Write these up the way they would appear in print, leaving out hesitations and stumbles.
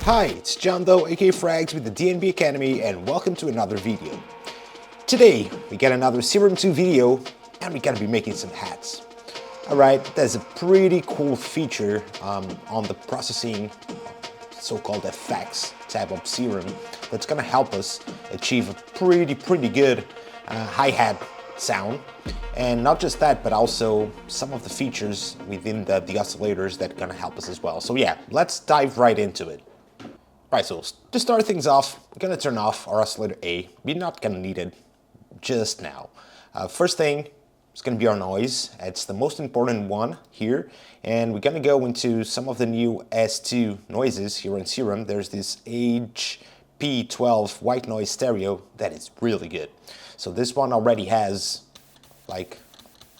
Hi, it's John Doe, aka Frags with the DNB Academy, and welcome to another video. Today, we got another Serum 2 video, and we're gonna be making some hats. Alright, there's a pretty cool feature on the processing, so-called effects tab of Serum, that's gonna help us achieve a pretty good hi-hat sound. And not just that, but also some of the features within the oscillators that are gonna help us as well. So yeah, let's dive right into it. Right, so to start things off, we're gonna turn off our oscillator A. We're not gonna need it just now. First thing is gonna be our noise. It's the most important one here. And we're gonna go into some of the new S2 noises here in Serum. There's this HP12 white noise stereo that is really good. So this one already has like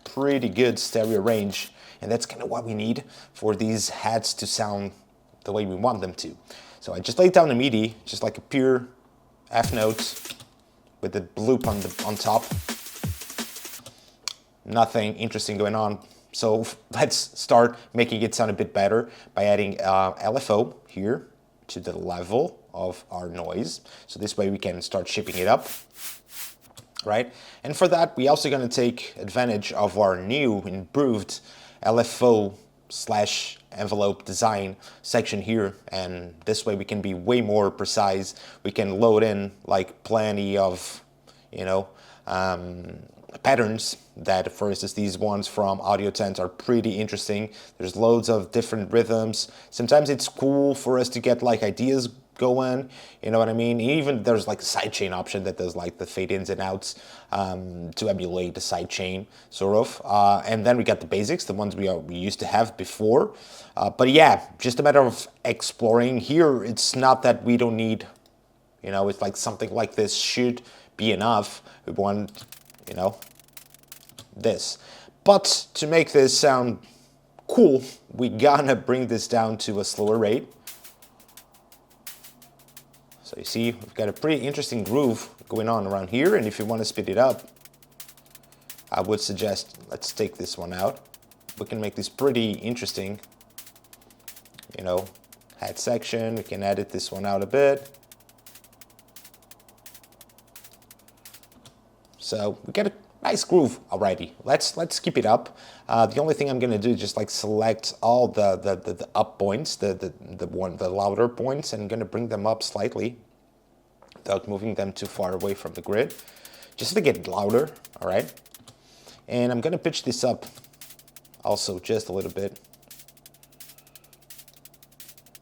pretty good stereo range, and that's kind of what we need for these hats to sound the way we want them to. So I just laid down the MIDI, just like a pure F note with the loop on top. Nothing interesting going on. So let's start making it sound a bit better by adding LFO here to the level of our noise. So this way we can start shaping it up, right? And for that, we also gonna take advantage of our new improved LFO/envelope design section here, and this way we can be way more precise. We can load in like plenty of, patterns that, for instance, these ones from Audio Tent are pretty interesting. There's loads of different rhythms. Sometimes it's cool for us to get like ideas going, you know what I mean? Even there's like a sidechain option that does like the fade ins and outs to emulate the sidechain, sort of. And then we got the basics, the ones we used to have before. But yeah, just a matter of exploring. Here, it's not that we don't need, it's like something like this should be enough. We want, this. But to make this sound cool, we gotta bring this down to a slower rate. So you see, we've got a pretty interesting groove going on around here, and if you want to speed it up, I would suggest let's take this one out. We can make this pretty interesting, hat section. We can edit this one out a bit. So we got a nice groove already. Let's keep it up. The only thing I'm gonna do is just like select all the up points, the louder points, and I'm gonna bring them up slightly without moving them too far away from the grid, just to get louder. All right, and I'm gonna pitch this up also just a little bit.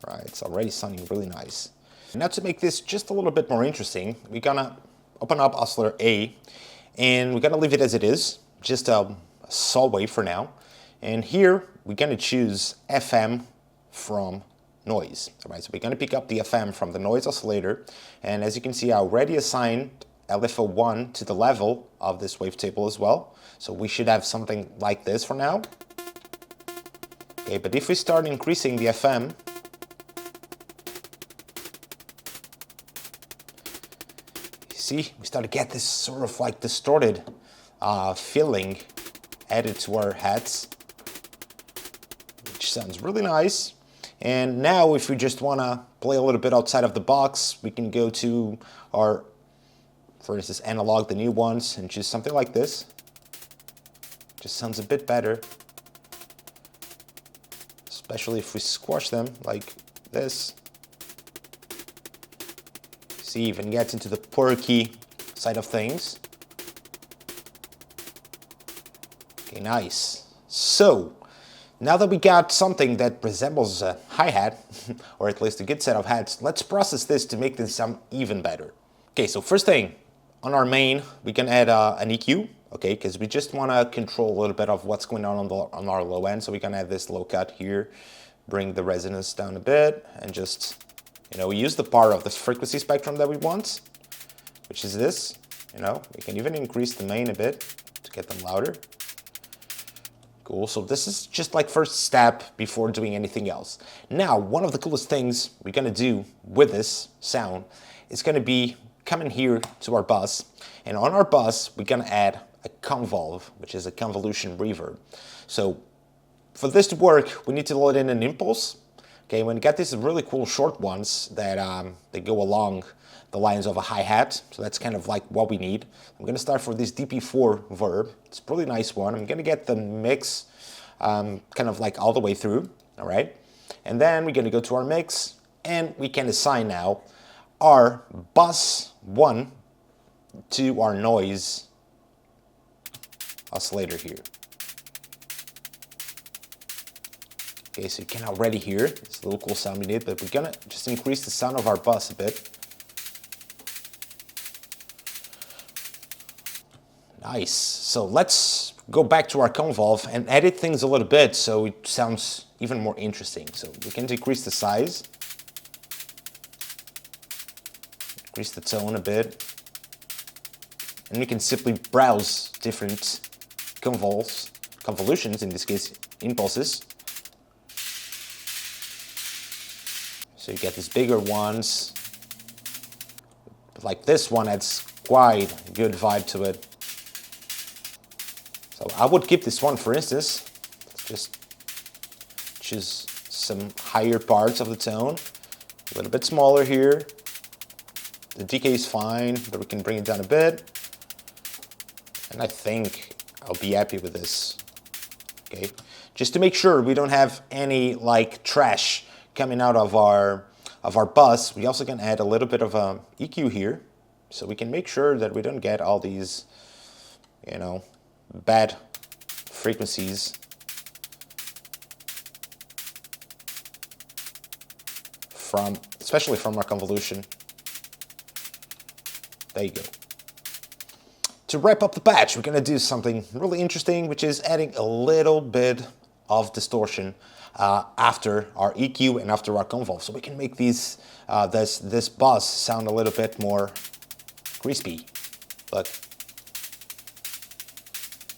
All right, it's already sounding really nice. Now to make this just a little bit more interesting, we're gonna open up oscillator A, and we're gonna leave it as it is, just a saw wave for now. And here we're gonna choose FM from noise. All right, so we're gonna pick up the FM from the noise oscillator, and as you can see, I already assigned LFO1 to the level of this wavetable as well. So we should have something like this for now. Okay, but if we start increasing the FM, see, we start to get this sort of like distorted feeling added to our hats, which sounds really nice. And now if we just want to play a little bit outside of the box, we can go to our, for instance, analog, the new ones, and choose something like this. Just sounds a bit better, especially if we squash them like this. See, even gets into the perky side of things. Okay, nice. So, now that we got something that resembles a hi-hat, or at least a good set of hats, let's process this to make this sound even better. Okay, so first thing, on our main, we can add an EQ, okay, because we just want to control a little bit of what's going on our low end, so we can add this low cut here, bring the resonance down a bit, and just, we use the part of the frequency spectrum that we want, which is this, we can even increase the main a bit to get them louder. Cool, so this is just like first step before doing anything else. Now, one of the coolest things we're gonna do with this sound is gonna be coming here to our bus, and on our bus, we're gonna add a Convolve, which is a convolution reverb. So for this to work, we need to load in an impulse. Okay, when you get these really cool short ones that they go along the lines of a hi-hat, so that's kind of like what we need. I'm gonna start for this DP4 verb. It's a really nice one. I'm gonna get the mix kind of like all the way through, all right? And then we're gonna go to our mix, and we can assign now our bus 1 to our noise oscillator here. Okay, so you can already hear this little cool sound we need, but we're gonna just increase the sound of our bus a bit. Nice. So let's go back to our Convolve and edit things a little bit so it sounds even more interesting. So we can decrease the size, increase the tone a bit, and we can simply browse different convolutions, in this case impulses. So you get these bigger ones, like this one adds quite a good vibe to it. So I would keep this one, for instance. Just choose some higher parts of the tone, a little bit smaller here. The decay is fine, but we can bring it down a bit. And I think I'll be happy with this. Okay, just to make sure we don't have any like trash coming out of our bus, we also can add a little bit of a EQ here, so we can make sure that we don't get all these, you know, bad frequencies especially from our convolution. There you go. To wrap up the patch, we're gonna do something really interesting, which is adding a little bit of distortion after our EQ and after our convolve, so we can make these this bus sound a little bit more crispy. Look,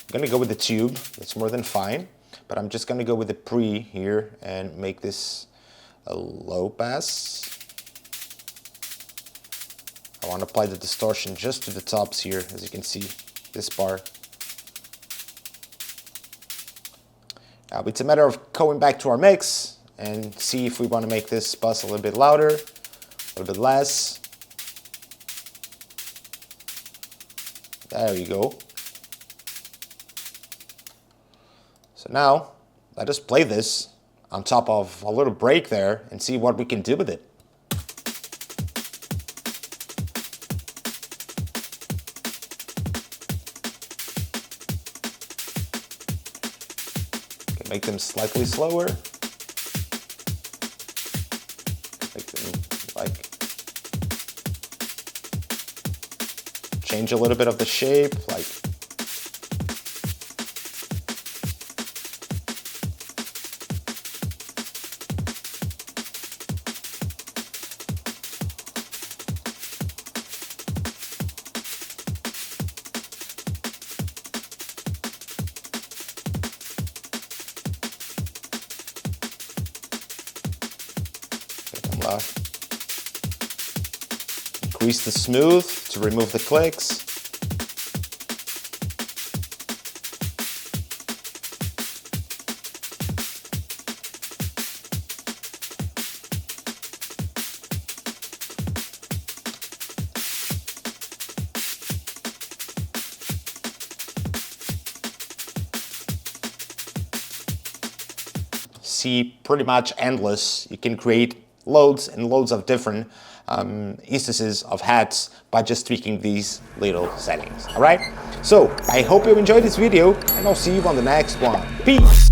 I'm gonna go with the tube. That's more than fine, but I'm just gonna go with the pre here and make this a low pass. I want to apply the distortion just to the tops here, as you can see, this bar. It's a matter of going back to our mix and see if we want to make this bus a little bit louder, a little bit less. There you go. So now, let us play this on top of a little break there and see what we can do with it. Okay, make them slightly slower. Make them like change a little bit of the shape, like increase the smooth to remove the clicks. See, pretty much endless. You can create loads and loads of different instances of hats by just tweaking these little settings. All right, so I hope you enjoyed this video, and I'll see you on the next one. Peace.